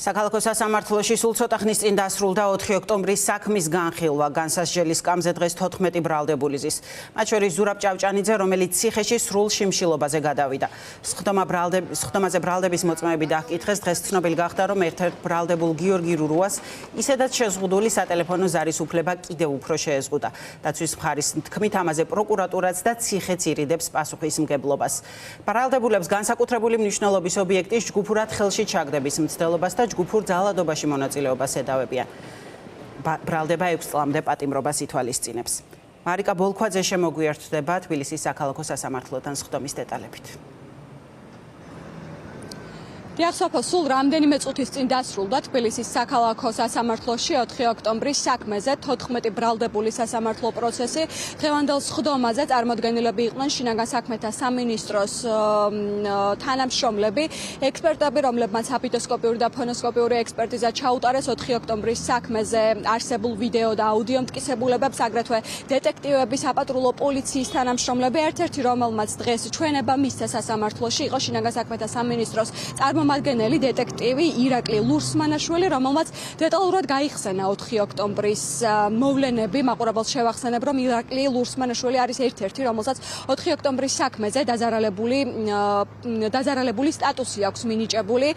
Საქალაქო სასამართლოში სულ ცოტა ხნის წინ დასრულდა 4 ოქტომბრის საქმის განხილვა. განსასჯელის სკამზე დღეს 14 ბრალდებული ზის. მათ შორის ზურაბ ჭავჭანიძე, რომელიც ციხეში სრულ შიმშილობაზე გადავიდა. სხდომაზე ბრალდების მოწმეები დაჰკითხეს. დღეს ცნობილი გახდა, რომ ერთ-ერთ ბრალდებულ გიორგი რურუას ისედაც შეზღუდული სატელეფონო ზარის უფლება კიდევ უფრო შეეზღუდა. დაცვის მხარის თქმით, ამაზე პროკურატურაც და ციხეც ირიდებს პასუხისმგებლობას. ბრალდებულებს განსაკუთრებული მნიშვნელობის ობიექტის ჯგუფურად ხელში ჩაგდების მცდელობას და ჯგუფურ ძალადობაში მონაწილეობას ედავებიან. ბრალდება 6 წლამდე პატიმრობას ითვალისწინებს. მარიკა ბოლქვაძე შემოგვიერთდება თბილისის საქალაქო სასამართლოდან სხდომის დეტალებით. Დიახსოფო, სულ რამდენიმე წუთის წინ დასრულდა თბილისის საქალაქო სასამართლოში 4 ოქტომბრის საქმეზე 14 ბრალდებული სასამართლო პროცესი. დღევანდელ სხდომაზე წარმოდგენილები იყვნენ შინაგან საქმეთა სამინისტროს თანამშრომლები, ექსპერტები, რომლებმაც აპიტოსკოპიური და ფონოსკოპიური ექსპერტიზა ჩაუტარეს 4 ოქტომბრის საქმეზე არსებულ ვიდეო და აუდიო მტკიცებულებებს, აგრეთვე დეტექტივები, საპატრულო პოლიციის თანამშრომლები. ერთ-ერთი, რომელმაც დღეს ჩვენება მისცა სასამართლოში, იყო შინაგან საქმეთა სამინისტროს წარმომადგენელი დეტექტივი ირაკლი ლურსმანაშვილი, რომელმაც დეტალურად გაიხსენა 4 ოქტომბრის მოვლენები. მაყურებელს შევახსენებ, რომ ირაკლი ლურსმანაშვილი არის ერთ-ერთი, რომელსაც 4 ოქტომბრის საქმეზე დაზარალებული სტატუსი აქვს მინიჭებული.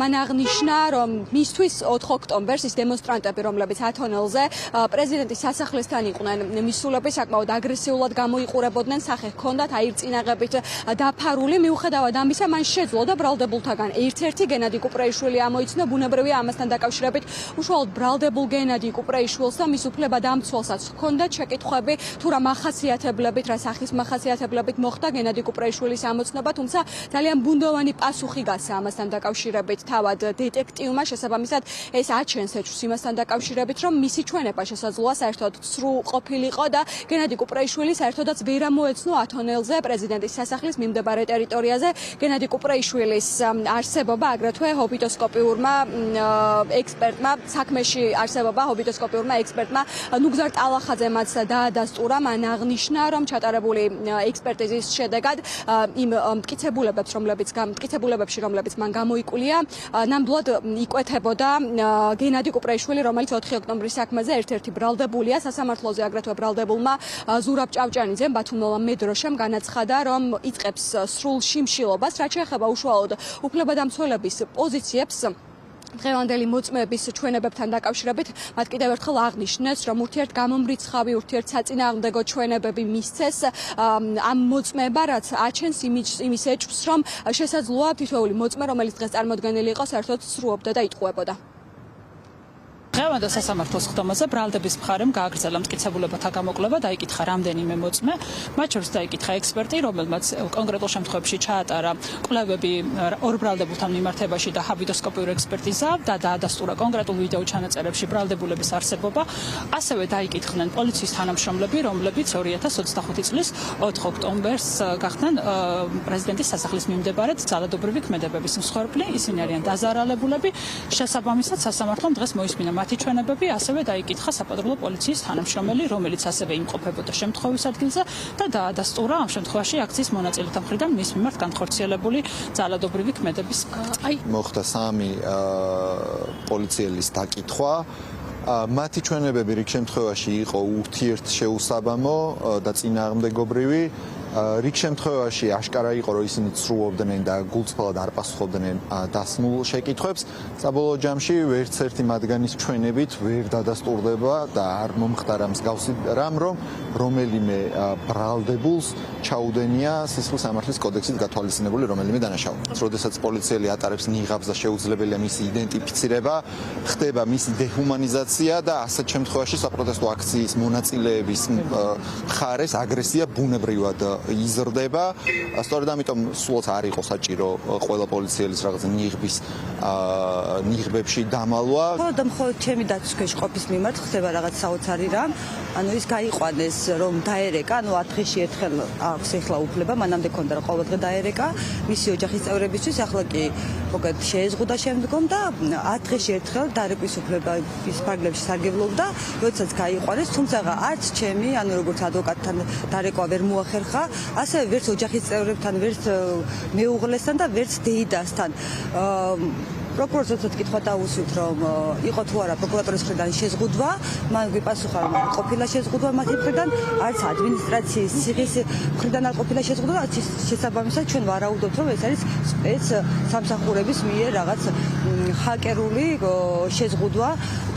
მან აღნიშნა, რომ მისთვის 4 ოქტომბერს ის დემონსტრანტები, რომლებიც ათონელზე პრეზიდენტის სასახლესთან იყვნენ მისულები, საკმაოდ აგრესიულად გამოიყურებოდნენ, სახე ჰქონდათ აირწინაღებით დაფარული. მიუხედავად ამისა, მან შეძლო და ბრალდებულთაგან ერთ-ერთი გენადი კუპრეიშვილი ამოიცნო. ბუნებრივია, ამასთან დაკავშირებით უშუალოდ ბრალდებულ გენადი კუპრეიშვილს და მის უფლებადამცველსაც ჰქონდა შეკითხვები, თუ რა მახასიათებლებით, რა სახის მახასიათებლებით მოხდა გენადი კუპრეიშვილის ამოცნობა, თუმცა ძალიან ბუნდოვანი პასუხი გასცა ამასთან დაკავშირებით თავად დეტექტივმა. შესაბამისად, ეს აჩენს ეჭვს იმასთან დაკავშირებით, რომ მისი ჩვენება შესაძლოა საერთოდ სრულ ყოფილიყო და გენადი კუპრეიშვილი საერთოდაც ვერ ამოეცნო ათონელზე პრეზიდენტის სასახლის მიმდებარე ტერიტორიაზე. გენადი კუპრეიშვილის არსებობა აგრეთვე ჰობიტოსკოპიურმა ექსპერტმა საქმეში არსებობა ჰობიტოსკოპიურმა ექსპერტმა ნუგზარ ტალახაძემაც დაადასტურა. მან აღნიშნა, რომ ჩატარებული ექსპერტიზის შედეგად იმ მტკიცებულებებში, რომლებიც მან გამოიკვლია, ნამდვილად იკვეთებოდა გენადი კუპრეიშვილი, რომელიც 4 ოქტომბრის საქმეზე ერთ-ერთი ბრალდებულია. სასამართლოზე აგრეთვე ბრალდებულმა ზურაბ ჭავჭანიძემ, ბათუმელა მედროშამ განაცხადა, რომ იწყებს სრულ შიმშილობას, რაც შეეხება უშუალოდ უფლებადამცველების პოზიციებს. დღევანდელი მოწმეების ჩვენებებთან დაკავშირებით მათ კიდევ ერთხელ აღნიშნეს, რომ ურთიერთგამომრიცხავი, ურთიერთსაწინააღმდეგო ჩვენებები მისცეს ამ მოწმეება, რაც აჩენს იმის ეჭვს, რომ შესაძლოა თითოეული მოწმე, რომელიც დღეს წარმოდგენილი იყო, საერთოდ სრულობდა და იტყუებოდა. დღევანდელ სასამართლოს სხდომაზე ბრალდების მხარემ გააგრძელა მტკიცებულებათა გამოკვლევა, დაიკითხა რამდენიმე მოწმე, მათ შორის დაიკითხა ექსპერტი, რომელმაც კონკრეტულ შემთხვევებში ჩაატარა კვლევები ორ ბრალდებულთან მიმართებაში და ჰაბიტოსკოპიური ექსპერტიზა და დაადასტურა კონკრეტულ ვიდეო ჩანაწერებში ბრალდებულების არსებობა. ასევე დაიკითხნენ პოლიციის თანამშრომლები, რომლებიც 2025 წლის 4 ოქტომბერს გახდნენ პრეზიდენტის სასახლის მიმდებარედ ძალადობრივი ქმედებების მსხვერპლი. ისინი არიან დაზარალებულები. შესაბამისად, სასამართლომ დღეს მოისმინა მათი ჩვენებები, ასევე დაიკითხა საპატრულო პოლიციის თანამშრომელი, რომელიც ასევე იმყოფებოდა შემთხვევის ადგილზე და დაადასტურა ამ შემთხვევაში აქციის მონაწილეთა მხრიდან მის მიმართ განხორციელებული ძალადობრივი ქმედების ფაქტი. მოხდა 3 პოლიციელის დაკითხვა. მათი ჩვენებები რიგ შემთხვევაში იყო ურთიერთშეუსაბამო და წინააღმდეგობრივი. რიგ შემთხვევაში აშკარა იყო, რომ ისინი ცრუობდნენ და გულწრფელად არ პასუხობდნენ დასმულ შეკითხვებს. საბოლოო ჯამში ვერც ერთი მათგანის ჩვენებით ვერ დადასტურდება და არ მომხდარა მსგავსი რამ, რომ რომელიმე ბრალდებულს ჩაუდენია სისხლის სამართლის კოდექსით გათვალისწინებული რომელიმე დანაშაული. როდესაც პოლიციელი ატარებს ნიღაბს და შეუძლებელია მისი იდენტიფიცირება, ხდება მისი დეჰუმანიზაცია და ასეთ შემთხვევაში საპროტესტო აქციის მონაწილეების მხარეს აგრესია ბუნებრივად იზრდება. სწორედ ამიტომ სულაც არ იყო საჭირო ყველა პოლიციელის რაღაც ნიღბებში დამალვა. და მხოლოდ ჩემი დაცვის ქვეშ ყოფის მიმართ ხდება რაღაც საოცარი რამ. ანუ ის გაიყვანეს, რომ დაერეკა, ანუ 4 დღეში ერთხელ აქვს ეხლა უფლება, მანამდე ქონდა რომ ყოველდღე დაერეკა მისი ოჯახის წევრებისთვის, ახლა კი მოგეთ შეეზღუდა შემდგომ და 10 დღეში ერთხელ დარეკვის უფლება ის ფარგლებში სარგებლობდა, როდესაც გაიყვანეს, თუმცა არც ჩემი, ანუ როგორც ადვოკატთან დარეკვა ვერ მოახერხა, ასევე ვერც ოჯახის წევრებთან, ვერც მეუღლესთან და ვერც დეიდასთან. პროკურორს როდესაც კითხვა დაუსვით, რომ იყო თუ არა პროკურატურის მხრიდან შეზღუდვა, მან გვიპასუხა, რომ ყოფილა შეზღუდვა მათი მხრიდან, არც ადმინისტრაციის ციხის მხრიდან არ ყოფილა შეზღუდვა, შესაბამისად ჩვენ ვარაუდობთ, რომ ეს არის სპეც სამსახურების მიერ რაღაც ჰაკერული შეზღუდვა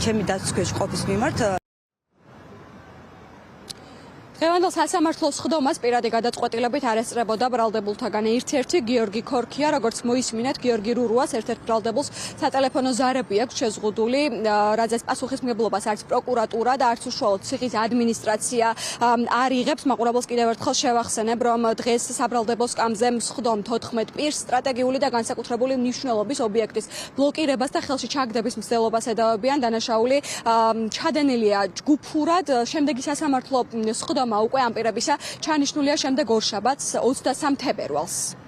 ჩემი დაცვის ქვეშ ყოფის მიმართ. დღევანდელ სასამართლოს ხდომას პირადი გადაწყვეტილებით არ ესწრებოდა ბრალდებულთაგან ერთ-ერთი გიორგი ქორქია, როგორც მოისმინეთ, გიორგი რურუას ერთ-ერთ ბრალდებულს სატელეფონო ზარები აქვს შეზღუდული, რაზეც პასუხისმგებლობას არც პროკურატურა და არც უშუალოდ ციხის ადმინისტრაცია არ იღებს. მაყურებელს კიდევ ერთხელ შევახსენებ, რომ დღეს საბრალდებო სკამზე მსხდომ 14 პირს სტრატეგიული და განსაკუთრებული მნიშვნელობის ობიექტის ბლოკირებას და ხელში ჩაგდების მცდელობას ედავებიან. დანაშაული ჩადენილია ჯგუფურად. შემდეგი სასამართლო სხდომა უკვე ამ პირებისა ჩანიშნულია შემდეგ ორშაბათს 23 თებერვალს.